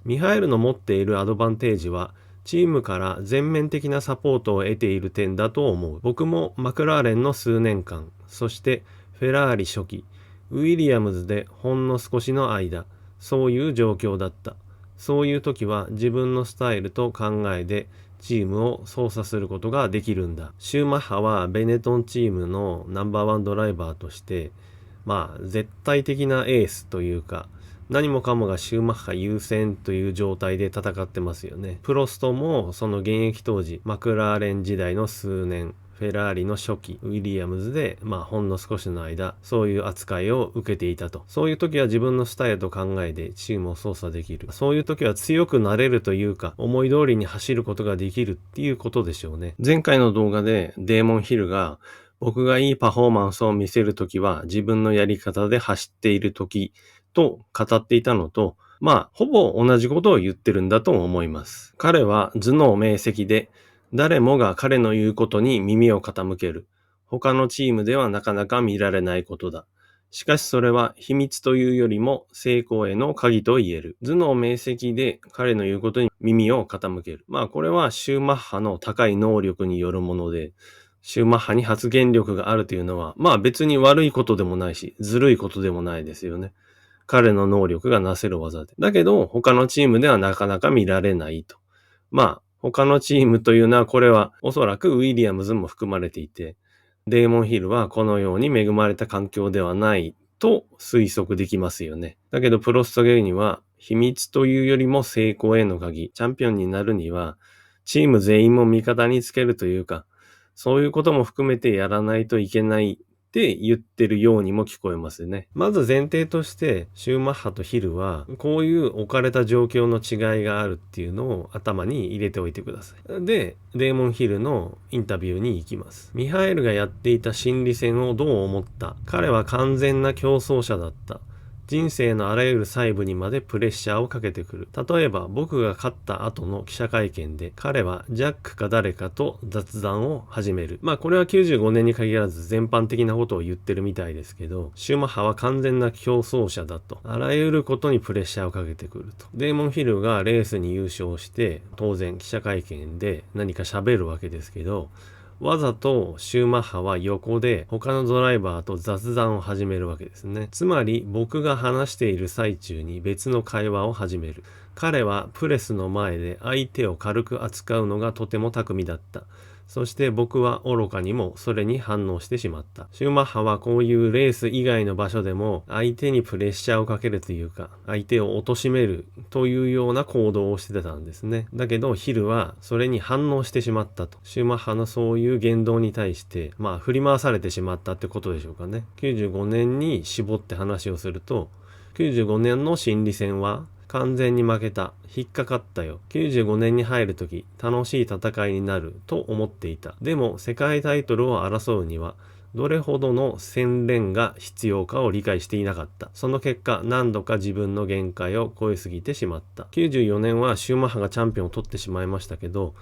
ミハエルの持っているアドバンテージは、チームから全面的なサポートを得ている点だと思う。僕もマクラーレンの数年間、そしてフェラーリ初期、ウィリアムズでほんの少しの間、そういう状況だった。そういう時は自分のスタイルと考えでチームを操作することができるんだ。シューマッハはベネトンチームのナンバーワンドライバーとして、絶対的なエースというか、何もかもがシューマッハ優先という状態で戦ってますよね。プロストもその現役当時、マクラーレン時代の数年、フェラーリの初期、ウィリアムズで、ほんの少しの間、そういう扱いを受けていたと。そういう時は自分のスタイルと考えでチームを操作できる。そういう時は強くなれるというか、思い通りに走ることができるっていうことでしょうね。前回の動画でデーモン・ヒルが、僕がいいパフォーマンスを見せるときは自分のやり方で走っているときと語っていたのと、ほぼ同じことを言ってるんだと思います。彼は頭脳明晰で、誰もが彼の言うことに耳を傾ける。他のチームではなかなか見られないことだ。しかしそれは秘密というよりも成功への鍵と言える。頭脳明晰で彼の言うことに耳を傾ける。これはシューマッハの高い能力によるもので、シューマッハに発言力があるというのは、別に悪いことでもないし、ずるいことでもないですよね。彼の能力がなせる技で。だけど、他のチームではなかなか見られないと。他のチームというのは、これはおそらくウィリアムズも含まれていて、デーモン・ヒルはこのように恵まれた環境ではないと推測できますよね。だけど、プロストゲイには、秘密というよりも成功への鍵、チャンピオンになるには、チーム全員も味方につけるというか、そういうことも含めてやらないといけないって言ってるようにも聞こえますね。まず前提として、シューマッハとヒルは、こういう置かれた状況の違いがあるっていうのを頭に入れておいてください。で、デーモン・ヒルのインタビューに行きます。ミハエルがやっていた心理戦をどう思った？彼は完全な競争者だった。人生のあらゆる細部にまでプレッシャーをかけてくる。例えば僕が勝った後の記者会見で彼はジャックか誰かと雑談を始める。これは95年に限らず全般的なことを言ってるみたいですけど、シューマッハは完全な競争者だと。あらゆることにプレッシャーをかけてくると。デーモン・ヒルがレースに優勝して当然記者会見で何か喋るわけですけど、わざとシューマッハは横で他のドライバーと雑談を始めるわけですね。つまり僕が話している最中に別の会話を始める。彼はプレスの前で相手を軽く扱うのがとても巧みだった。そして僕は愚かにもそれに反応してしまった。シューマッハはこういうレース以外の場所でも相手にプレッシャーをかけるというか、相手を貶めるというような行動をしてたんですね。だけどヒルはそれに反応してしまったと。シューマッハのそういう言動に対して、振り回されてしまったってことでしょうかね。95年に絞って話をすると、95年の心理戦は完全に負けた。引っかかったよ。95年に入るとき、楽しい戦いになると思っていた。でも、世界タイトルを争うには、どれほどの洗練が必要かを理解していなかった。その結果、何度か自分の限界を超えすぎてしまった。94年はシューマッハがチャンピオンを取ってしまいましたけど、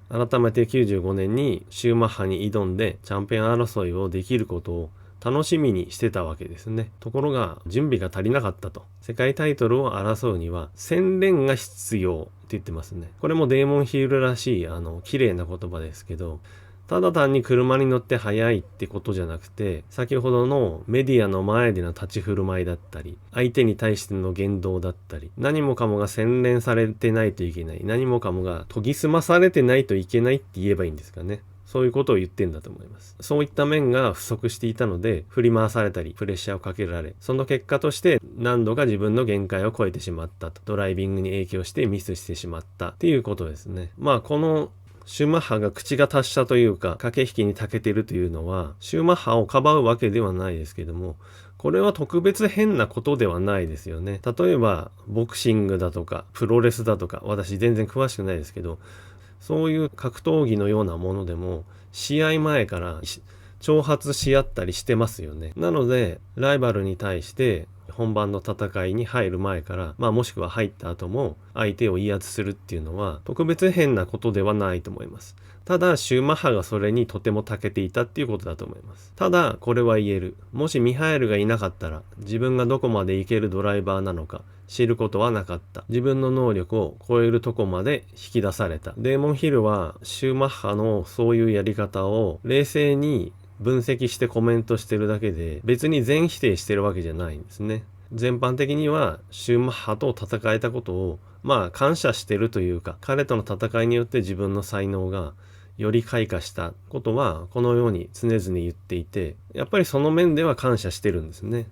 改めて95年にシューマッハに挑んでチャンピオン争いをできることを楽しみにしてたわけですね。ところが準備が足りなかったと。世界タイトルを争うには洗練が必要って言ってますね。これもデーモン・ヒールらしい綺麗な言葉ですけど、ただ単に車に乗って速いってことじゃなくて、先ほどのメディアの前での立ち振る舞いだったり、相手に対しての言動だったり、何もかもが洗練されてないといけない、何もかもが研ぎ澄まされてないといけないって言えばいいんですかね。そういうことを言ってんだと思います。そういった面が不足していたので、振り回されたり、プレッシャーをかけられ、その結果として何度か自分の限界を超えてしまったと。ドライビングに影響してミスしてしまったっていうことですね。このシューマッハが口が達したというか、駆け引きに長けてるというのは、シューマッハをかばうわけではないですけども、これは特別変なことではないですよね。例えば、ボクシングだとか、プロレスだとか、私全然詳しくないですけど、そういう格闘技のようなものでも、試合前から挑発し合ったりしてますよね。なので、ライバルに対して本番の戦いに入る前から、もしくは入った後も相手を威圧するっていうのは特別変なことではないと思います。ただ、シューマッハがそれにとても長けていたっていうことだと思います。ただ、これは言える。もしミハエルがいなかったら、自分がどこまでいけるドライバーなのか、知ることはなかった。自分の能力を超えるとこまで引き出された。デーモンヒルはシューマッハのそういうやり方を冷静に分析してコメントしてるだけで、別に全否定してるわけじゃないんですね。全般的にはシューマッハと戦えたことを感謝してるというか、彼との戦いによって自分の才能がより開花したことはこのように常々言っていて、やっぱりその面では感謝してるんですね。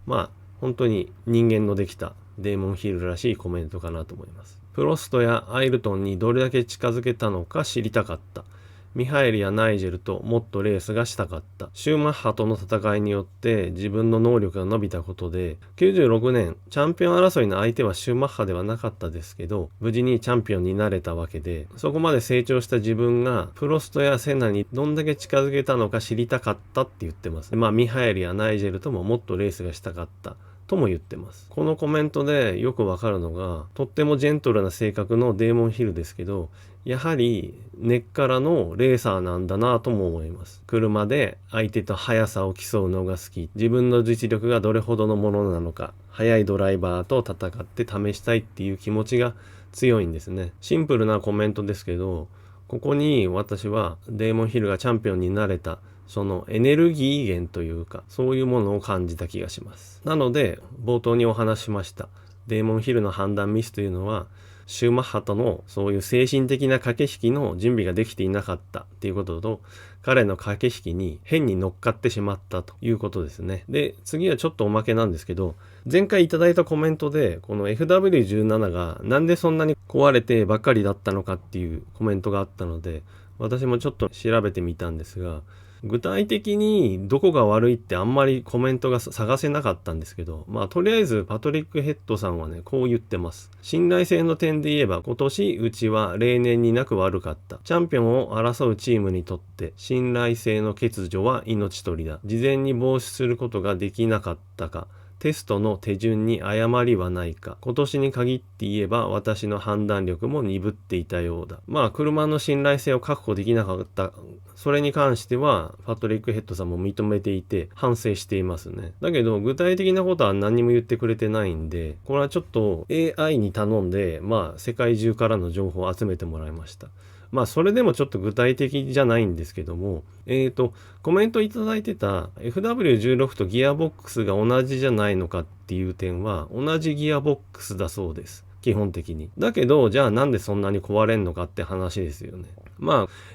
本当に人間のできたデーモンヒルらしいコメントかなと思います。プロストやアイルトンにどれだけ近づけたのか知りたかった。ミハエルやナイジェルともっとレースがしたかった。シューマッハとの戦いによって自分の能力が伸びたことで、96年チャンピオン争いの相手はシューマッハではなかったですけど、無事にチャンピオンになれたわけで、そこまで成長した自分がプロストやセナにどんだけ近づけたのか知りたかったって言ってます。ミハエルやナイジェルとももっとレースがしたかったとも言ってます。このコメントでよくわかるのが、とってもジェントルな性格のデーモンヒルですけど、やはり根っからのレーサーなんだなとも思います。車で相手と速さを競うのが好き。自分の実力がどれほどのものなのか、速いドライバーと戦って試したいっていう気持ちが強いんですね。シンプルなコメントですけど、ここに私はデーモンヒルがチャンピオンになれたそのエネルギー源というか、そういうものを感じた気がします。なので冒頭にお話ししましたデーモンヒルの判断ミスというのは、シューマッハとのそういう精神的な駆け引きの準備ができていなかったっていうことと、彼の駆け引きに変に乗っかってしまったということですね。で、次はちょっとおまけなんですけど、前回いただいたコメントでこの FW17 がなんでそんなに壊れてばっかりだったのかっていうコメントがあったので、私もちょっと調べてみたんですが、具体的にどこが悪いってあんまりコメントが探せなかったんですけど、とりあえずパトリック・ヘッドさんはね、こう言ってます。信頼性の点で言えば今年うちは例年になく悪かった。チャンピオンを争うチームにとって信頼性の欠如は命取りだ。事前に防止することができなかったか。テストの手順に誤りはないか。今年に限って言えば私の判断力も鈍っていたようだ。車の信頼性を確保できなかった。それに関してはパトリック・ヘッドさんも認めていて反省していますね。だけど具体的なことは何も言ってくれてないんで、これはちょっと AI に頼んで世界中からの情報を集めてもらいました。それでもちょっと具体的じゃないんですけども、コメントいただいてた FW16 とギアボックスが同じじゃないのかっていう点は同じギアボックスだそうです。基本的に。だけど、じゃあなんでそんなに壊れんのかって話ですよね。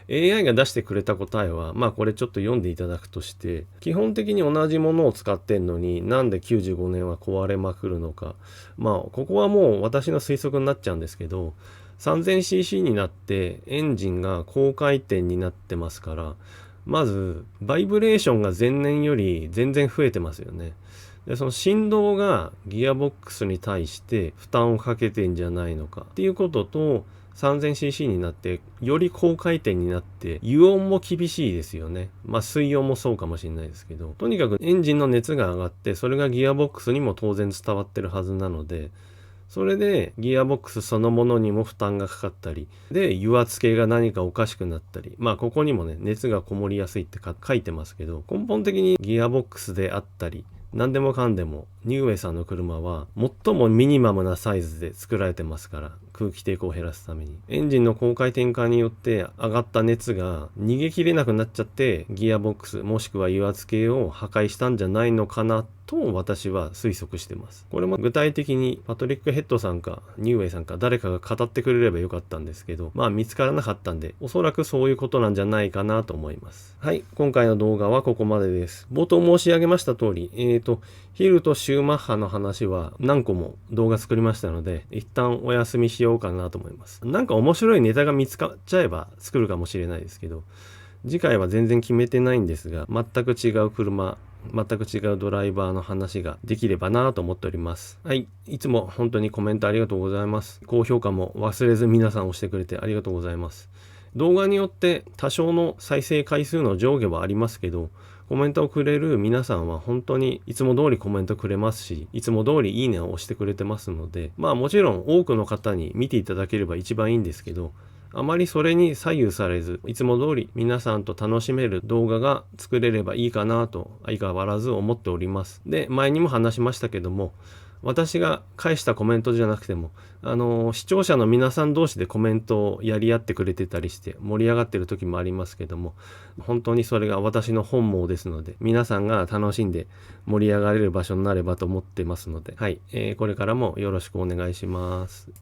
AI が出してくれた答えは、これちょっと読んでいただくとして、基本的に同じものを使ってんのになんで95年は壊れまくるのか。ここはもう私の推測になっちゃうんですけど、3000cc になってエンジンが高回転になってますから、まずバイブレーションが前年より全然増えてますよね。で、その振動がギアボックスに対して負担をかけてんじゃないのかっていうことと、3000cc になってより高回転になって油温も厳しいですよね。水温もそうかもしれないですけど、とにかくエンジンの熱が上がってそれがギアボックスにも当然伝わってるはずなので、それでギアボックスそのものにも負担がかかったりで、油圧計が何かおかしくなったり、ここにもね熱がこもりやすいって書いてますけど、根本的にギアボックスであったり何でもかんでもニューウェイさんの車は最もミニマムなサイズで作られてますから、空気抵抗を減らすためにエンジンの高回転化によって上がった熱が逃げきれなくなっちゃってギアボックスもしくは油圧計を破壊したんじゃないのかなと私は推測してます。これも具体的にパトリック・ヘッドさんかニューウェイさんか誰かが語ってくれればよかったんですけど、見つからなかったんで、おそらくそういうことなんじゃないかなと思います。はい、今回の動画はここまでです。冒頭申し上げました通り、ヒルとシューマッハの話は何個も動画作りましたので、一旦お休みしようかなと思います。なんか面白いネタが見つかっちゃえば作るかもしれないですけど、次回は全然決めてないんですが、全く違う車、全く違うドライバーの話ができればなと思っております。はい、いつも本当にコメントありがとうございます。高評価も忘れず皆さん押してくれてありがとうございます。動画によって多少の再生回数の上下はありますけど、コメントをくれる皆さんは本当にいつも通りコメントくれますし、いつも通りいいねを押してくれてますので、もちろん多くの方に見ていただければ一番いいんですけど、あまりそれに左右されず、いつも通り皆さんと楽しめる動画が作れればいいかなと相変わらず思っております。で、前にも話しましたけども、私が返したコメントじゃなくても、視聴者の皆さん同士でコメントをやり合ってくれてたりして盛り上がってる時もありますけども、本当にそれが私の本望ですので、皆さんが楽しんで盛り上がれる場所になればと思ってますので、はい、これからもよろしくお願いします。